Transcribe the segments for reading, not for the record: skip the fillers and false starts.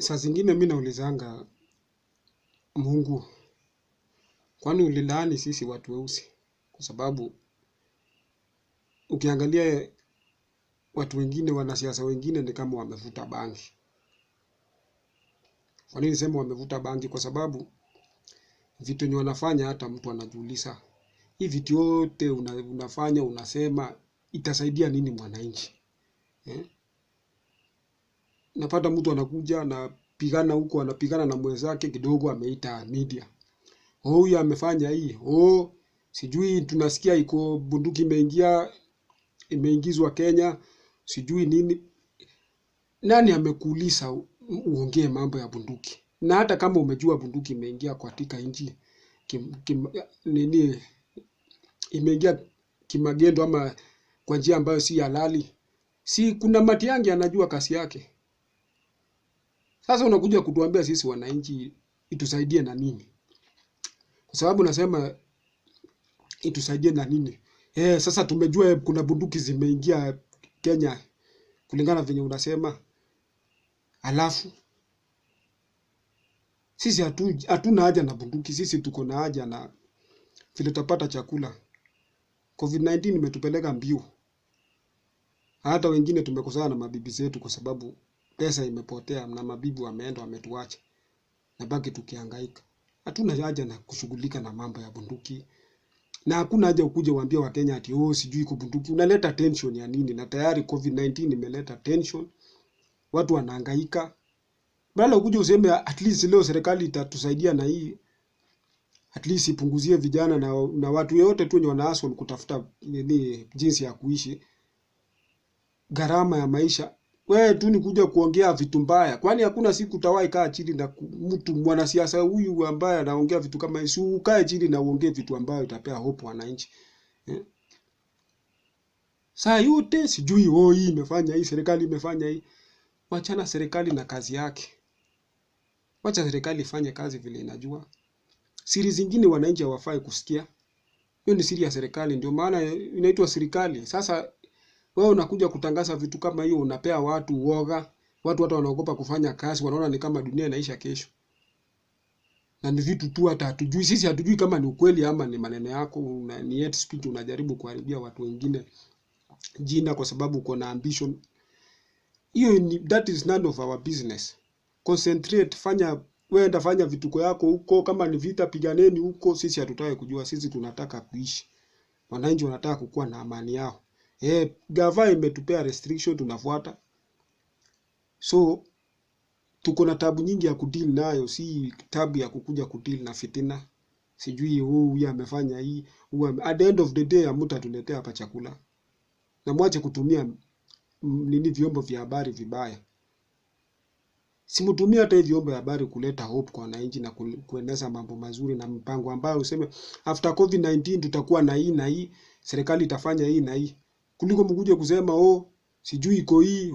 Saa zingine mimi naulizanga Mungu, kwani ulilaani sisi watu weusi? Kwa sababu ukiangalia watu wengine, wanasiasa wengine ni kama wamevuta bangi. Kwa nini nisema wamevuta bangi? Kwa sababu vitu ni wanafanya hata mtu anajiuliza, hii vitu yote unafanya unasema itasaidia nini mwananchi? Napata mtu anakuja anapigana huko, anapigana na mwenzake kidogo, ameita media. Huyu amefanya hii. Sijui tunasikia iko bunduki imeingizwa Kenya, sijui nini. Nani amekuuliza uongee mambo ya bunduki? Na hata kama umejua bunduki imeingia katika nchi imeingia kimagendo ama kwa njia ambayo si halali, si kuna Matiang'i anajua kasi yake. Sasa unakuja kutuambia sisi wananchi itusaidie na nini? Kwa sababu nasema itusaidie na nini? Sasa tumejua kuna bunduki zimeingia Kenya kulingana venye unasema. Alafu sisi hatuna haja na bunduki, sisi tuko na haja na vile tutapata chakula. COVID-19 imetupeleka mbio. Hata wengine tumekosana na mabibi zetu kwa sababu pesa imepotea na mabibi wameenda wametuacha. Na baki tukihangaika. Hatuna haja na kushughulika na mambo ya bunduki. Na hakuna haja ukuje uambie Wakenya ati sijui iko bunduki. Unaleta tension ya nini? Na tayari COVID-19 imeleta tension. Watu wanahangaika. Badala ukuje useme at least leo serikali itatusaidia na hii, at least ipunguzie vijana na watu yote tu wenye wanaaswa kutafuta jinsi ya kuishi, gharama ya maisha. Wewe tu ni kuja kuongea vitu mbaya. Kwani hakuna siku utawahi kaa chini na mtu mwanasiasa huyu ambaye anaongea vitu kama hizo, ukae chini na uongee vitu ambayo itapea hope wananchi? Saa yote sijui hii imefanya hii, serikali imefanya hii. Wachana serikali na kazi yake. Wacha serikali ifanye kazi vile inajua. Siri zingine wananchi hawafai kusikia. Hiyo ni siri ya serikali, ndio maana inaitwa serikali. Sasa wewe unakuja kutangaza vitu kama hiyo, unapea watu uoga. Watu hata wanaogopa kufanya kazi, wanaona ni kama dunia inaisha kesho. Na ni vitu tu hata hatujui. Sisi hatujui kama ni ukweli ama ni maneno yako, ni hate speech, unajaribu kuharibia watu wengine jina kwa sababu uko na ambition. That is none of our business. Concentrate, fanya vituko yako huko. Kama ni vita piganeni huko, sisi hatutaki kujua. Sisi tunataka kuishi. Wananchi wanataka kukua na amani yao. Gava imetupea restriction, tunafuata. So tuko na tabu nyingi ya kudeal nayo, si tabu ya kukuja kudeal na fitina. Sijui huyu amefanya hii, at the end of the day hamtatuletea hapa chakula. Na mwache kutumia vyombo vya habari vibaya. Simutumia hata hivi vyombo vya habari kuleta hope kwa wananchi na kueneza mambo mazuri na mpango ambayo useme after COVID-19 tutakuwa na hii na hii, serikali itafanya hii na hii. Kuliko mkuje kusema sijui iko hii,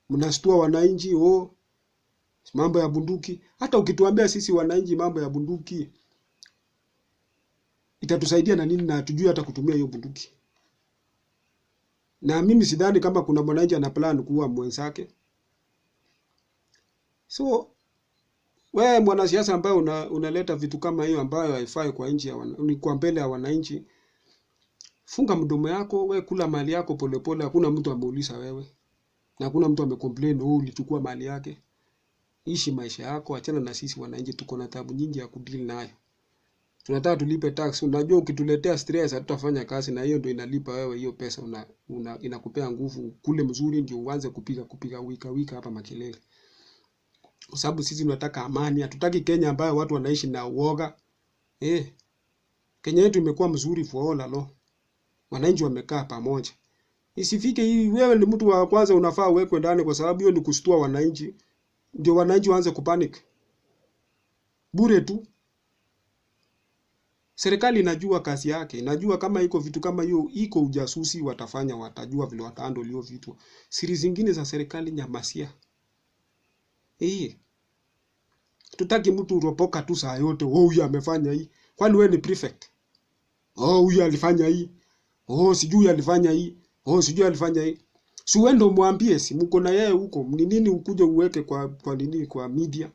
mnastua wananchi, mambo ya bunduki. Hata ukituambia sisi wananchi mambo ya bunduki, itatusaidia na nini na hatujui hata kutumia hiyo bunduki? Na mimi sidhani kama kuna mwananchi ana plan kuua mwenzake. So wewe mwanasiasa ambaye unaleta vitu kama hiyo ambayo haifai kwa nchi ni kwa mbele ya wananchi, funga mdomo yako, wewe kula mali yako polepole. Hakuna mtu ameuliza wewe. Na hakuna mtu amecomplain ulichukua mali yake. Ishi maisha yako, achana na sisi wananchi, tuko na tabu nyingi ya kudeal nayo. Tunataka tulipe tax. Unajua ukituletea stress hatutafanya kazi, na hiyo ndio inalipa wewe hiyo pesa, inakupea nguvu kule mzuri ndio uanze kupiga wika hapa makelele. Kwa sababu sisi tunataka amani, hatutaki Kenya ambayo watu wanaishi na uoga. Kenya yetu imekuwa mzuri for all along. Wananchi wamekaa pamoja. Isifike hii wewe ni mtu wa kwanza unafaa uwekwe ndani, kwa sababu hiyo ni kustua wananchi. Ndio wananchi waanze kupanic. Bure tu. Serikali inajua kazi yake. Inajua kama iko vitu kama hiyo, iko ujasusi watafanya, watajua vile watahandle hiyo vitu. Siri zingine za serikali nyamasia. Tutaki mtu uropoka tu saa yote, huyu amefanya hii. Kwani wewe ni prefect? Huyu alifanya hii. Sijui alifanya hii. Sijui alifanya hii. Si uende umwambie, si mko na yeye huko. Ni nini ukuje uweke kwa nini kwa media?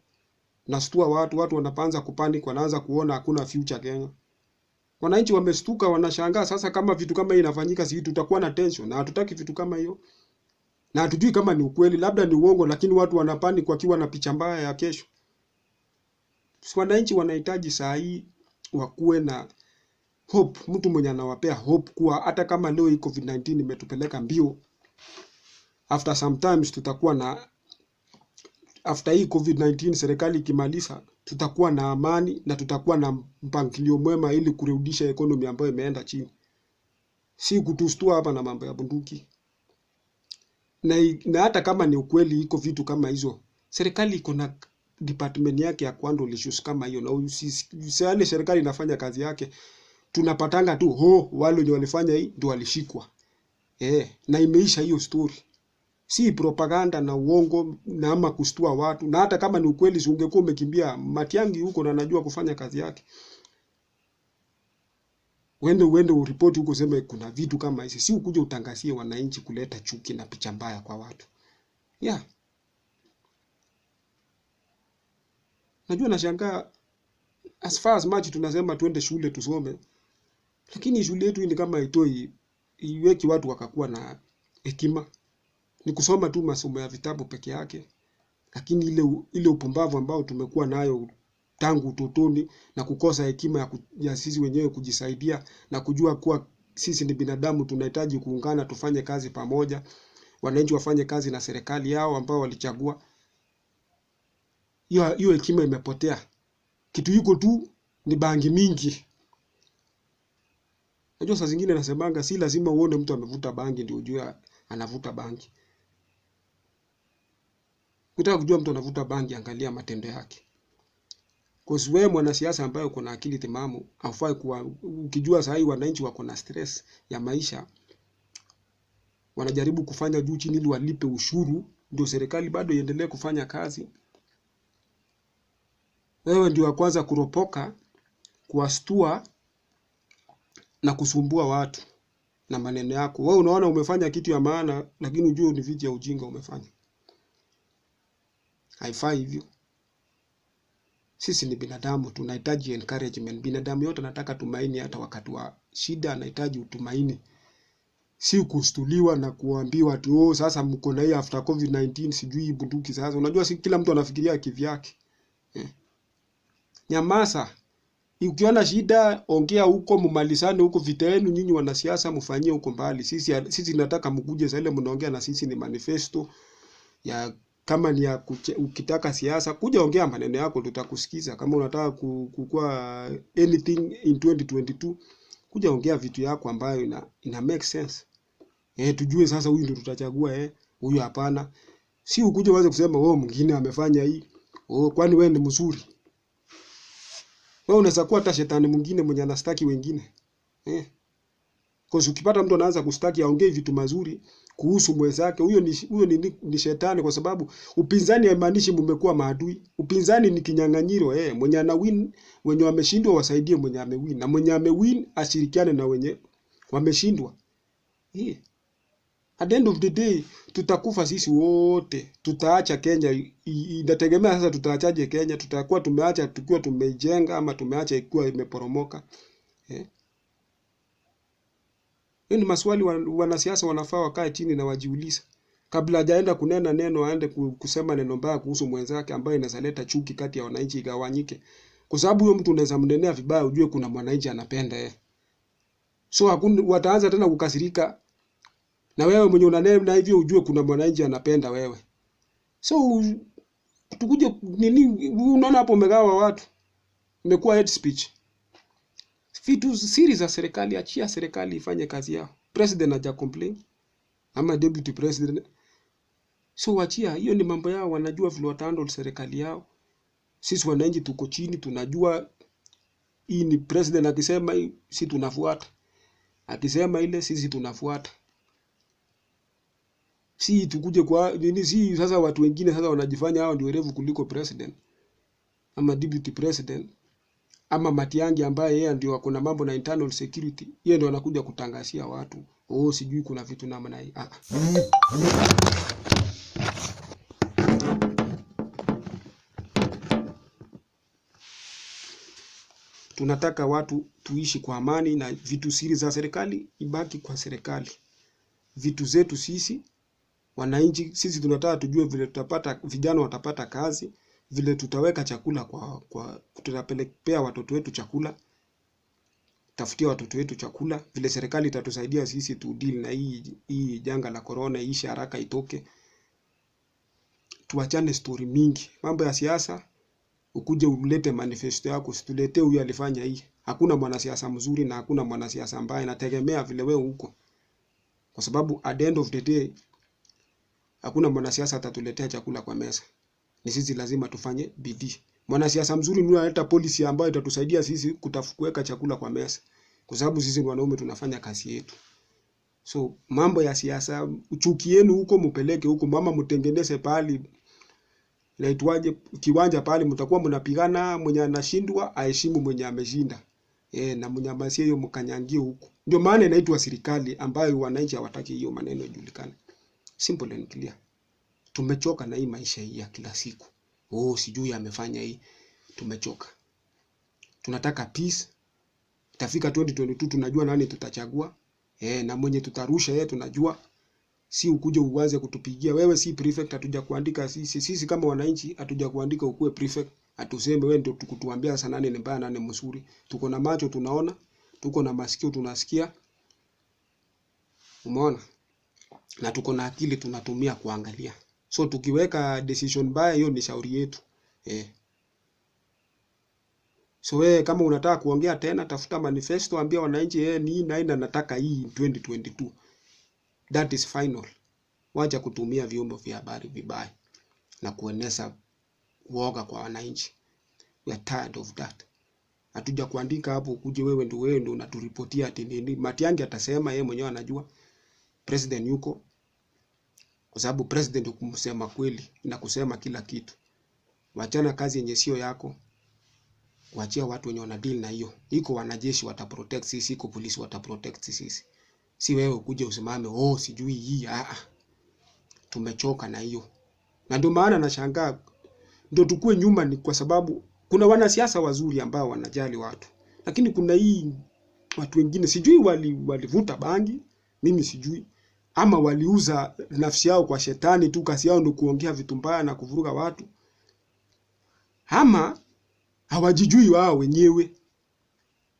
Nastua watu wanaanza kupanic, wanaanza kuona hakuna future Kenya. Wananchi wamestuka, wanashangaa sasa kama vitu kama hii inafanyika, si tutakuwa na tension, na hatutaki vitu kama hiyo. Na hatujui kama ni ukweli, labda ni uongo, lakini watu wanapanic wakiwa na picha mbaya ya kesho. Wananchi wanahitaji saa hii wakuwe na hope, mtu mwenye anawapea hope kuwa hata kama leo hii COVID-19 imetupeleka mbio, after sometimes tutakuwa na, after hii COVID-19 serikali ikimaliza, tutakuwa na amani na tutakuwa na mpangilio mwema ili kurudisha economy ambayo imeenda chini. Si kutustua hapa na mambo ya bunduki. Na hata kama ni ukweli iko vitu kama hizo, serikali iko na department yake ya handle issues kama hiyo, na usisane serikali inafanya kazi yake. Tunapatanga tu wale wenye walifanya hii ndio walishikwa. Na imeisha hiyo story. Si propaganda na uongo na ama kustua watu. Na hata kama ni ukweli, si ungekuwa umekimbia Matiang'i huko na anajua kufanya kazi yake. Uende uripoti huko sema kuna vitu kama hizi. Si ukuje utangazie wananchi kuleta chuki na picha mbaya kwa watu. Najua nashangaa, as far as much tunasema tuende shule tusome, lakini shule yetu ni kama iweki watu wakakuwa na hekima. Ni kusoma tu masomo ya vitabu peke yake, lakini ile upumbavu ambao tumekuwa nayo tangu utotoni na kukosa hekima ya sisi wenyewe kujisaidia na kujua kuwa sisi ni binadamu, tunahitaji kuungana, tufanye kazi pamoja, wananchi wafanye kazi na serikali yao ambao walichagua. Hiyo hekima imepotea. Kitu yuko tu ni bangi mingi. Najua saa zingine nasemanga si lazima uone mtu amevuta bangi ndio ujue anavuta bangi. Ukitaka kujua mtu anavuta bangi, angalia matendo yake. Kwa sababu wewe mwanasiasa ambaye uko na akili timamu, haufai kuwa ukijua saa hii wananchi wako na stress ya maisha, wanajaribu kufanya juu chini ili walipe ushuru ndio serikali bado iendelee kufanya kazi. Wewe ndio wa kwanza kuropoka, kuwastua na kusumbua watu na maneno yako. Wewe unaona umefanya kitu ya maana, lakini unajua ni vitu ya ujinga umefanya. Haifai hivyo. Sisi ni binadamu, tunahitaji encouragement. Binadamu yote anataka tumaini, hata wakati wa shida anahitaji utumaini. Si kustuliwa na kuambiwa ati sasa mko na hii after COVID-19 sijui bunduki sasa. Unajua si kila mtu anafikiria kivyake. Nyamaza. Ukiona shida ongea huko, mumalizane huko, vita yenu nyinyi wanasiasa mfanyie huko mbali. Sisi nataka mkuje sasa ile mnaongea na sisi ni manifesto ya kama ni ya ukitaka siasa kuja ongea maneno yako tutakusikiza. Kama unataka kukua anything in 2022 kuja ongea vitu yako ambayo ina make sense. Tujue sasa huyu ndio tutachagua, huyu hapana. Si ukuje uanze kusema mwingine amefanya hii. Kwani wewe ni mzuri? Wewe unaweza kuwa hata shetani mwingine mwenye anastaki wengine. Kwa sababu ukipata mtu anaanza kustaki aongee vitu mazuri kuhusu mwenzake, huyo ni shetani, kwa sababu upinzani haimaanishi mmekuwa maadui. Upinzani ni kinyang'anyiro, mwenye ana win, wenye wameshindwa wasaidie mwenye amewin, na mwenye amewin ashirikiane na wenye wameshindwa. At the end of the day tutakufa sisi wote, tutaacha Kenya. Inategemea sasa tutaachaje Kenya, tutakuwa tumeacha tukiwa tumejenga ama tumeacha ikiwa imeporomoka. Ni maswali wanasiasa wanafaa wakae chini na wajiulize kabla hajaenda kunena neno, aende kusema neno mbaya kuhusu mwenzake ambaye inazaleta chuki kati ya wananchi igawanyike. Kwa sababu huyo mtu unaweza mnenea vibaya ujue kuna mwananchi anapenda So wataanza tena kukasirika. Na wewe mwenye unanena hivyo ujue kuna mwananchi anapenda wewe. So tukuje nini, unaona hapo umegawa watu. Imekuwa hate speech. Vitu siri za serikali, achia serikali ifanye kazi yao. President haja complain ama deputy president. So wachia, hiyo ni mambo yao, wanajua vile watahandle serikali yao. Sisi wananchi tuko chini, tunajua hii ni president akisema hii sisi tunafuata. Akisema ile sisi tunafuata. Si tukuje kwa nini si sasa watu wengine sasa wanajifanya hao ndio werevu kuliko president ama deputy president. Ama Matiang'i ambaye yeye ndio ako na mambo na internal security, yeye ndio anakuja kutangazia watu Oh, sijui kuna vitu namna hii. Tunataka watu tuishi kwa amani na vitu siri za serikali ibaki kwa serikali. Vitu zetu sisi wananchi, sisi tunataka tujue vile tutapata, vijana watapata kazi, vile tutaweka chakula kwa tutapelekea watoto wetu chakula, tafutia watoto wetu chakula, vile serikali itatusaidia sisi tu deal na hii janga la corona iishe haraka itoke. Tuachane story mingi. Mambo ya siasa ukuje ulete manifesto yako, situletee huyu alifanya hii. Hakuna mwanasiasa mzuri na hakuna mwanasiasa mbaya, nategemea vile wewe uko. Kwa sababu at the end of the day hakuna mwanasiasa atatuletea chakula kwa meza. Ni sisi lazima tufanye bidii. Mwanasiasa mzuri ndio analeta policy ambayo itatusaidia sisi kuweka chakula kwa meza. Kwa sababu sisi wanaume tunafanya kazi yetu. So mambo ya siasa uchuki yenu huko mpeleke huko, mama mtengeneze pali naitwaje kiwanja pale, mtakuwa mnapigana, mwenye anashindwa aheshimu mwenye ameshinda. Na mnyamazie hiyo mkanyangie huko. Ndio maana inaitwa serikali ambayo wananchi hawataki hiyo maneno ijulikane. Simple and clear. Tumechoka na hii maisha hii ya kila siku. Oh, sijui amefanya hii. Tumechoka. Tunataka peace. Itafika 2022 tunajua nani tutachagua. Na mwenye tutarusha tunajua. Si ukuje uanze kutupigia. Wewe si prefect, hatuja kuandika sisi kama wananchi hatuja kuandika ukue prefect. Atuseme wewe ndio tukutuambia sana nani ni mbaya nani mzuri. Tuko na macho tunaona, tuko na masikio tunasikia. Umeona? Na tuko na akili tunatumia kuangalia. So tukiweka decision mbaya hiyo ni shauri yetu. So wewe kama unataka kuongea tena, tafuta manifesto, ambia wananchi ni na nataka hii 2022. That is final. Wacha kutumia vyombo vya habari vibaya na kueneza uoga kwa wananchi. We are tired of that. Hatuja kuandika hapo ukuje wewe ndio unaturipotia ati nini. Matiang'i atasema yeye mwenyewe anajua president yuko. Kwa sababu president kumsema kweli na kusema kila kitu. Wachana kazi yenye sio yako. Waachia watu wenye wana deal na hiyo. Iko wanajeshi wataprotect sisi, iko polisi wataprotect sisi. Si wewe ukuje usimame sijui hii. Tumechoka na hiyo. Na ndio maana nashangaa ndio tukue nyuma, ni kwa sababu kuna wanasiasa wazuri ambao wanajali watu. Lakini kuna hii watu wengine sijui walivuta bangi, mimi sijui, ama waliuza nafsi yao kwa shetani tu, kasi yao ndio kuongea vitu mbaya na kuvuruga watu. Ama hawajijui wao wenyewe,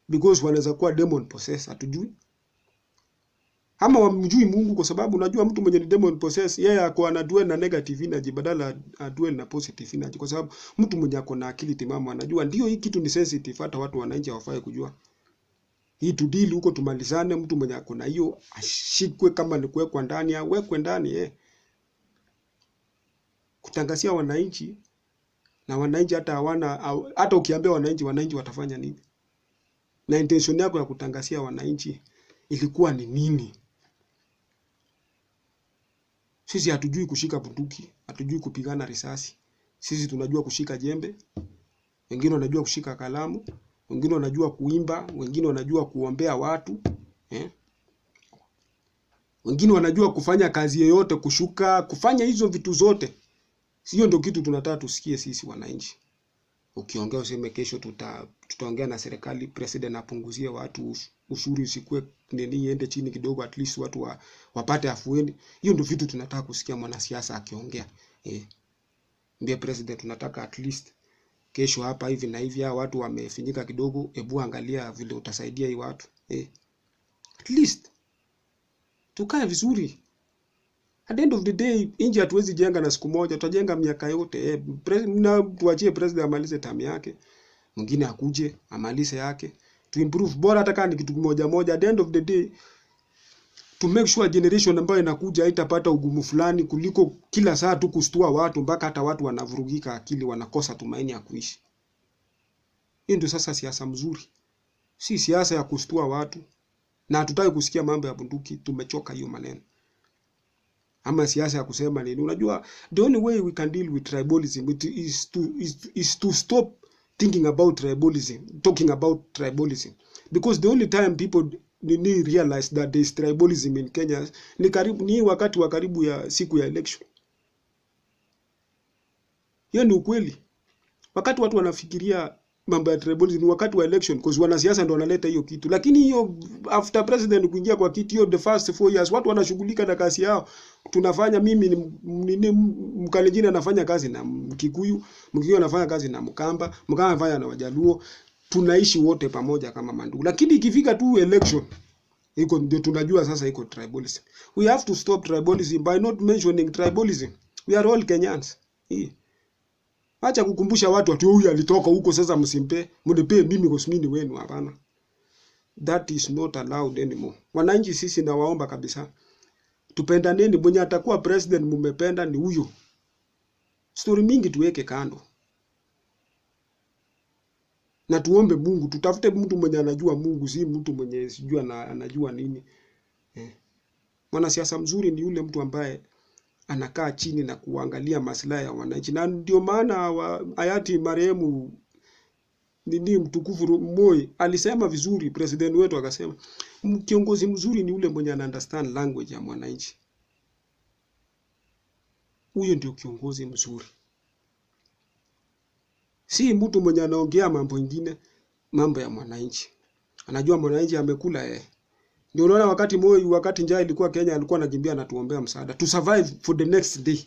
because wanaweza kuwa demon possessed, hatujui. Ama wamjui Mungu, kwa sababu unajua mtu mwenye ni demon possessed yeye ako anadwell na negative energy badala adwell na positive energy, kwa sababu mtu mwenye ako na akili timamu anajua ndio hii kitu ni sensitive, hata watu wananchi hawafai kujua. Hii to deal huko tumalizane, mtu mwenye ako na hiyo ashikwe, kama ni kuwekwa ndani awekwe ndani. Kutangazia wananchi, na wananchi hata ukiambia wananchi watafanya nini? Na intention yako ya kutangazia wananchi ilikuwa ni nini? Sisi hatujui kushika bunduki, hatujui kupigana risasi. Sisi tunajua kushika jembe, wengine wanajua kushika kalamu, wengine wanajua kuimba, wengine wanajua kuombea watu, wengine wanajua kufanya kazi yoyote, kushuka, kufanya hizo vitu zote. Sio ndio kitu tunataka tusikie sisi wananchi. Ukiongea useme kesho tutaongea na serikali, president apunguzie watu ushuru, usikue nini iende chini kidogo, at least watu wapate afueni. Hiyo ndio vitu tunataka kusikia mwanasiasa akiongea. Mbia president tunataka at least kesho hapa hivi na hivi watu wamefinyika kidogo, hebu angalia vile utasaidia hii watu. At least tukae vizuri. At the end of the day, nchi hatuwezi jenga na siku moja, tutajenga miaka yote. Tuachie president amalize term yake, mwingine akuje amalize yake, to improve bora hata kama ni kitu moja. At the end of the day, to make sure generation ambayo inakuja haitapata ugumu fulani, kuliko kila saa tu kustua watu mpaka hata watu wanavurugika akili, wanakosa tumaini ya kuishi. Hiyo ndio sasa siasa mzuri, si siasa ya kustua watu. Na hatutaki kusikia mambo ya bunduki, tumechoka hiyo maneno. Ama siasa ya kusema nini. Unajua the only way we can deal with tribalism is to stop thinking about tribalism, talking about tribalism, because the only time people ni realize that there is tribalism in Kenya ni wakati wa karibu ya siku ya election. Hiyo ni ukweli. Wakati watu wanafikiria mambo ya tribalism ni wakati wa election, because wanasiasa ndio wanaleta hiyo kitu. Lakini hiyo after president kuingia kwa kiti, hiyo the first 4 years watu wanashughulika na kazi yao. Tunafanya, mimi ni Mkalenjin anafanya kazi na Mkikuyu, Mkikuyu anafanya kazi na Mkamba, Mkamba anafanya na Wajaluo. Tunaishi wote pamoja kama mandugu. Lakini ikifika tu election, iko ndio tunajua sasa iko tribalism. We have to stop tribalism by not mentioning tribalism. We are all Kenyans. Acha kukumbusha watu ati huyu alitoka huko sasa msimpe, mnipe mimi kwa mimi wenu, hapana. That is not allowed anymore. Wananchi sisi na waomba kabisa, tupendaneni, mwenye atakuwa president mmependa ni huyo. Story mingi tuweke kando. Na tuombe Mungu, tutafute mtu mwenye anajua Mungu, si mtu mwenye sijua na anajua nini. Mwanasiasa mzuri ni yule mtu ambaye anakaa chini na kuangalia maslahi ya wananchi. Na ndio maana hayati marehemu mtukufu Moi alisema vizuri, president wetu akasema, kiongozi mzuri ni yule mwenye ana understand language ya mwananchi. Huyo ndio kiongozi mzuri. Si mtu mwenye anaongea mambo mengine, mambo ya mwananchi. Anajua mwananchi amekula Ndio unaona wakati njaa ilikuwa Kenya, alikuwa anakimbia na tuombea msaada to survive for the next day.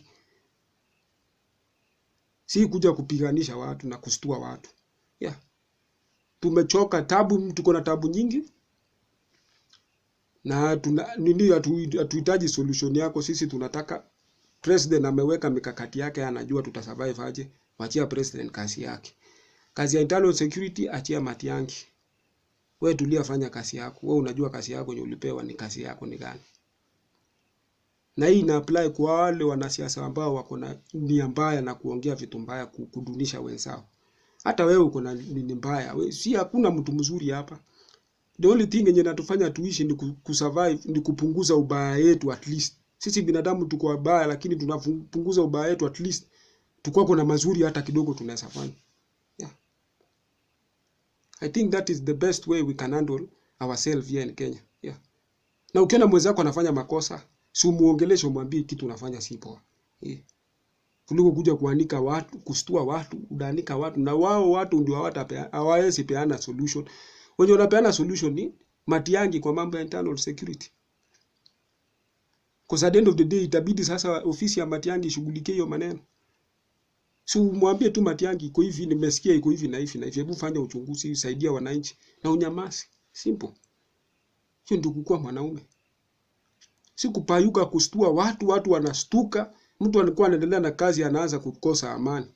Si kuja kupiganisha watu na kustua watu. Tumechoka tabu, tuko na tabu nyingi. Na hatuhitaji solution yako, sisi tunataka president ameweka mikakati yake, anajua tutasurvive aje. Wachia president kazi yake. Kazi ya internal security achia Matiang'i. Wewe tulia, fanya kazi yako. Wewe unajua kazi yako yenye ulipewa ni kazi yako ni gani. Na hii ina apply kwa wale wanasiasa ambao wako na nia mbaya na kuongea vitu mbaya kudunisha wenzao. Hata wewe uko na nia mbaya. Si hakuna mtu mzuri hapa. The only thing yenye natufanya tuishi ni kusurvive, ni kupunguza ubaya yetu at least. Sisi binadamu tuko wabaya, lakini tunapunguza ubaya yetu at least. Tukua kuna mazuri hata kidogo tunaweza fanya. I think that is the best way we can handle ourselves here in Kenya. Na ukiona mwenzako anafanya makosa, si muongeleshe, umwambie kitu unafanya si poa. Kuliko kuja kuanika watu, kustua watu, udaanika watu, na wao watu ndio hawawezi peana solution. Wenye wanapeana solution ni Matiang'i kwa mambo ya internal security. Because at the end of the day itabidi sasa ofisi ya Matiang'i ishughulikie hiyo maneno. So mwambie tu Matiang'i iko hivi, nimesikia iko hivi na hivi na hivi, hebu fanya uchunguzi, usaidia wananchi na unyamazi. Simple. Hiyo ndio kukua mwanaume. Si kupayuka kustua watu wanastuka, mtu alikuwa anaendelea na kazi anaanza kukosa amani.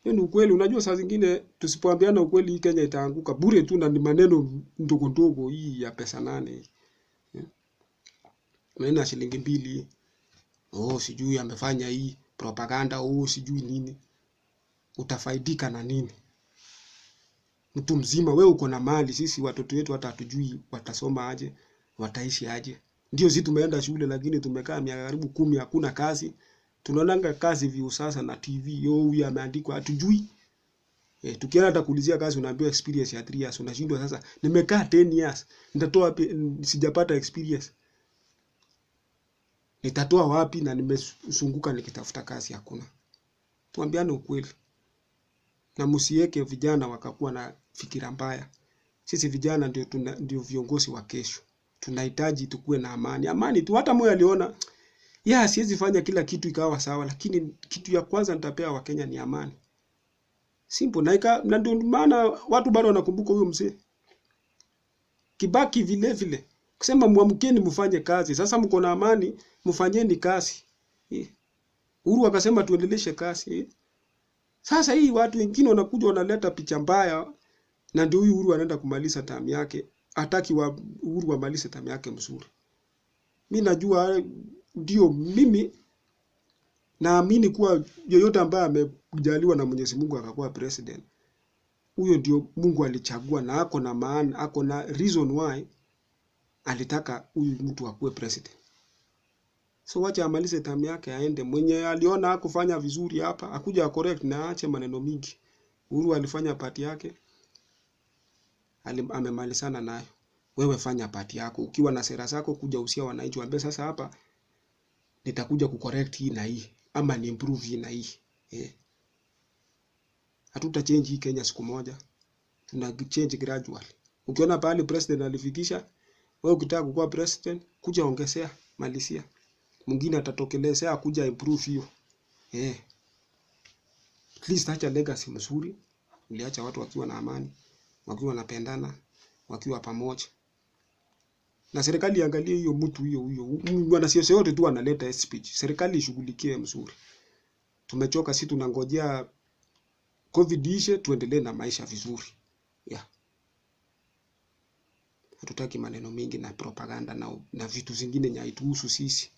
Hiyo ni ukweli. Unajua saa zingine tusipoambiana ukweli hii Kenya itaanguka bure tu, na ni maneno ndogo ndogo hii ya pesa 8. Maana shilingi 2. Sijui amefanya hii propaganda, sijui nini. Utafaidika na nini? Mtu mzima wewe uko na mali, sisi watoto wetu hata hatujui watasoma aje, wataishi aje. Ndio sisi tumeenda shule, lakini tumekaa miaka karibu 10 hakuna kazi. Tunaonanga kazi view sasa na TV, huyu ameandikwa hatujui. Tukienda hata kuulizia kazi unaambiwa experience ya 3 years, unashindwa sasa. Nimekaa 10 years, nitatoa sijapata experience. Nitatoa wapi na nimesunguka nikitafuta kazi hakuna. Tuambiane ukweli. Na msiweke vijana wakakuwa na fikira mbaya. Sisi vijana ndio viongozi wa kesho. Tunahitaji tukue na amani. Amani tu, hata Moi aliona siwezi fanya kila kitu ikawa sawa, lakini kitu ya kwanza nitapea Wakenya ni amani. Simple. Na ndio maana watu bado wanakumbuka huyo mzee. Kibaki vile vile. Kusema muamkeni mfanye kazi. Sasa mko na amani, mfanyeni kazi. Uhuru akasema tuendeleshe kazi. Sasa hii watu wengine wanakuja wanaleta picha mbaya, na ndio huyu Uhuru anaenda kumaliza term yake. Hataki Uhuru amalize term yake mzuri. Mimi najua ndio, mimi naamini kuwa yoyote ambaye amejaliwa na Mwenyezi Mungu akakuwa president, huyo ndio Mungu alichagua, na ako na maana, ako na reason why alitaka huyu mtu akuwe president. So wacha amalize term yake aende. Mwenye aliona hakufanya vizuri hapa akuja correct na aache maneno mingi. Uhuru alifanya part yake, amemalizana nayo. wewe fanya part yako. Ukiwa na sera zako, kuja usia wananchi, waambie sasa hapa nitakuja kucorrect hii na hii, ama ni improve hii na hii. Hatuta change hii Kenya siku moja. Tuna change gradually. Ukiona pale president alifikisha, wewe ukitaka kuwa president, kuja ongezea, malisia. Mwingine atatokelezea kuja improve hiyo. At least acha legacy mzuri. Uliacha watu wakiwa na amani, wakiwa wanapendana, wakiwa pamoja. Na serikali iangalie hiyo mtu huyo. Mwanasiasa yote tu analeta speech. Serikali ishughulikie mzuri. Tumechoka, si tunangojea COVID ishe tuendelee na maisha vizuri. Hatutaki maneno mingi na propaganda na vitu zingine haituhusu sisi.